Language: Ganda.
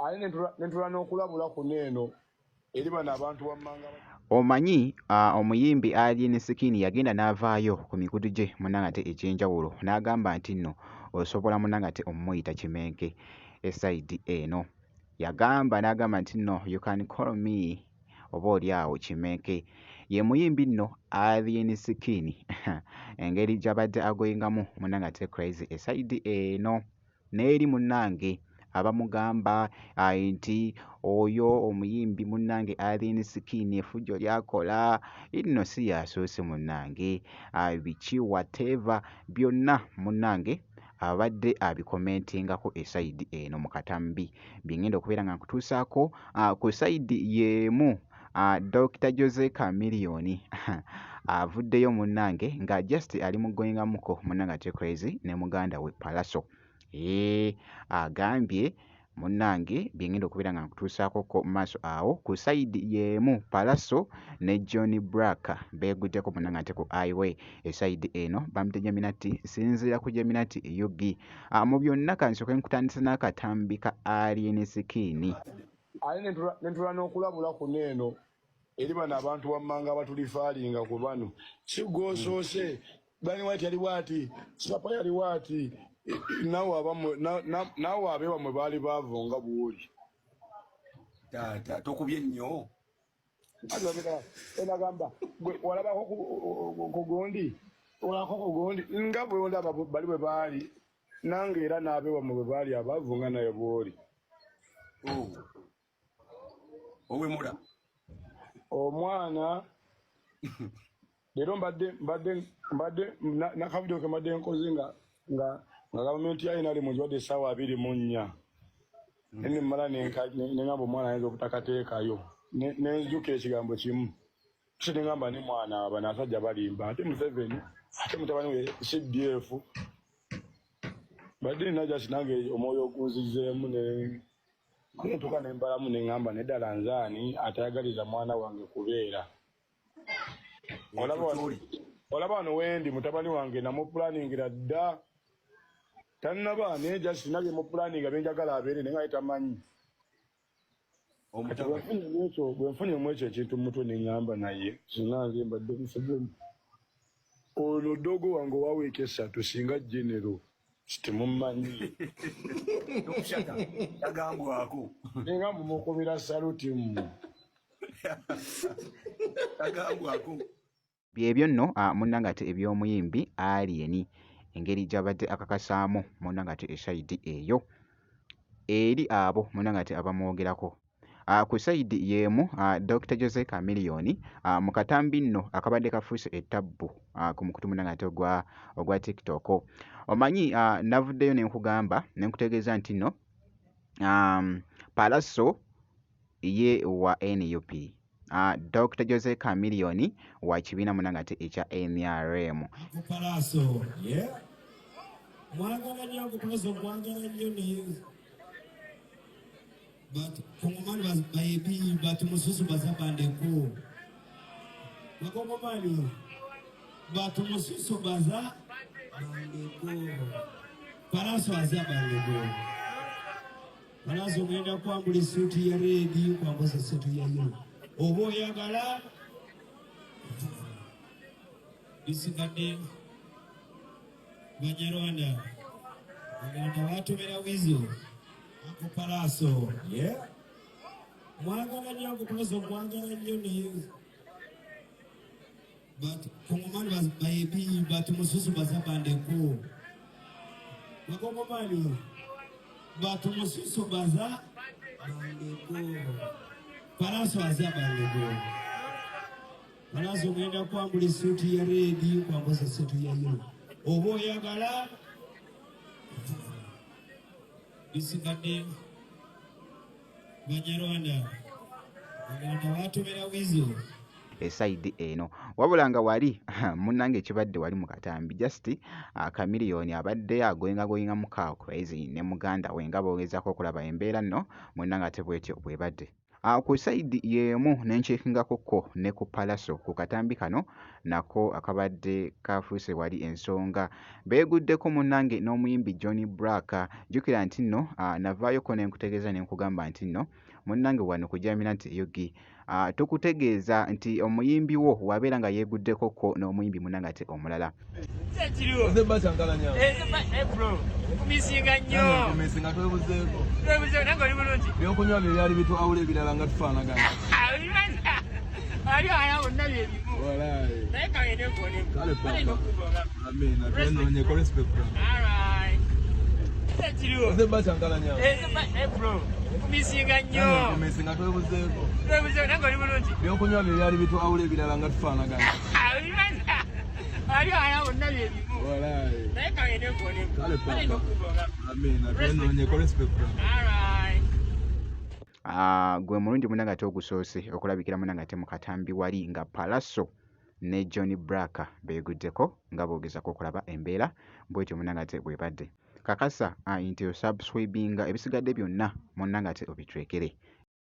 ali nentula n'okulabula kuno eno eri bano abantu wammanga. Omanyi omuyimbi Alien Skin yagenda n'avaayo ku mikutu gye munnange ate egy'enjawulo n'agamba nti nno osobola munnange ate omuyita Kimenke esayidi eno. Yagamba n'agamba nti nno you can call me oba oli awo Kimenke. Ye muyimbi nno Alien Skin engeri gy'abadde agoyengamu munnange ate crazy esayidi eno n'eri munnange abamugamba nti oyo omuyimbi munnange Alien Skin effujjo lyakola nno si yasoose munnange biki whatever byonna munnange abadde abikomentingako esayidi eno mu katambi byengenda okubeera nga nkutuusaako ku sayidi y'emu. Dr. Jose Chameleone avuddeyo munnange nga just ali mugoyengamuko munnange ate crazy ne muganda we Pallaso. Agambye munnange byengenda okubeera nga nkutuusaako ko maaso awo ku sayidi y'emu. Pallaso ne John Black beeguddeko munnange ate ku highway esayidi eno bamute Geminati sinziira ku Geminati Yugi. Mu byonna kansooke nkutandisa n'akatambi ka Alien Skin. Ali nentula n'okulabula kuno eno eri bano abantu wammanga abatulifaalinga ku bano si gwosoose bani wati yali wati sipapa yali wati naawe abe bamwe baali baavunga buwuli tata tokubye nnyo enagamba walabako ku gundi nga bwe ndaba bali bwe baali nange era naabe bamwe bwe baali abaavunga naye bwoli owemula omwana leero mbadde nakavidiyo ke mbadde nkoze nga gavumenti yalina ali mugibadde essaawa 24 ene mmala neŋŋamba omwana ayinza obutakateekayo nenzuka ekigambo kimu kise neŋŋamba ne mwana bano abasajja balimba ate Museveni ate mutabani we CDF badde nina jasi nange omwoyo ogunzizeemu nentuka nembalamu neŋŋamba neddala nzaani atayagaliza mwana wange kubeera. Olaba wano wendi mutabani wange namupulaningira dda tannaba naye jasi nabye mupulaninga byenjagala abeere naye nga tamanyi. Bwenfunyemu ekyo ekintu mutwe neŋŋamba naye sinanze mbadde Museveni ono dogo wange owaweeka 3 singa genero temumanyi okushaka agambwako neŋŋamba mukubira saluti agambwako byebyo nno munnange ate eby'omuyimbi Alien engeri gy'abadde akakasaamu munnange ate esayidi eyo eri abo munnange ate abamwogerako. Ku sayidi y'emu Dr. Jose Chameleone mu katambi nno akabadde kafuuse ettabbu ku mukutu munnange ate ogwa TikTok. Omanyi navuddeyo ne nkugamba ne nkutegeeza nti nno Pallaso ye wa NUP, Dr. Jose Chameleone wa kibiina munnange ate ekya NRM. Pallaso mwagala nnyo Pallaso mwagala nnyo naye Kongomani bayebi batu mususu baza bandeko Bakongomani batu mususu baza bandeko Pallaso aza bandeko Pallaso ngenda kwambula suti ya redi kwambuza suti ya yellow oba oyagala bisigadde Banyarwanda batumira wizo ako Pallaso mwagala nnyo Pallaso mwagala nnyo naye Kongomani bayebi batu mususu baza bandeko Bakongomani batu mususu baza bandeko Pallaso aza bandeko Pallaso ngenda kwambula suti ya redi kwambuza suti ya yellow oba oyagala bisigadde Banyarwanda batumira wizo esayidi eno wabula nga wali munnange ekibadde wali mu katambi just Chameleone abadde agoyengagoyenga mu kaa crazy ne muganda we nga bogezaako okulaba embeera nno munnange ate bwetyo bwebadde. Ku sayidi y'emu ne nkyekingako ko ne ku Palaso ku katambi kano nako akabadde kafuuse wali ensonga. Beeguddeko munnange n'omuyimbi Johnny Black. Jjukira nti nno navaayoko ne nkutegeeza ne nkugamba nti nno munnange wano ku Jaaminant Yogi tukutegeeza nti omuyimbi wo wabeera nga yeeguddeko ko n'omuyimbi munnange ate omulala. Kumisinga nnyo. Kumisinga twebuzeeko. Twebuzeeko nange oli bulungi. Ebyokunywa bye byali bitwawula ebirala nga tufaanagana. Ali ala bonna bye bimu. Walaayi. Naye kagende nkuoneko. Kale papa. Amina. Twenoonyeko respect bro. Alright. Sekiriwo. Oze bakyankalanya. Bro. Kumisinga nnyo. Kumisinga twebuzeeko. Twebuzeeko nange oli bulungi. Ebyokunywa bye byali bitwawula ebirala nga tufaanagana. Ali ala bonna bye bimu. Walaayi. Naye kagende nkuoneko. Kale papa. Amina. Twenoonyeko respect bro. Alright. Gwe mulungi munnange ate ogusoose okulabikira munnange ate mu katambi wali nga Palaso ne Johnny Black beeguddeko nga boogezako okulaba embeera bw'etyo munnange ate bw'ebadde. Kakasa nti osubscribinga ebisigadde byonna munnange ate obitrekere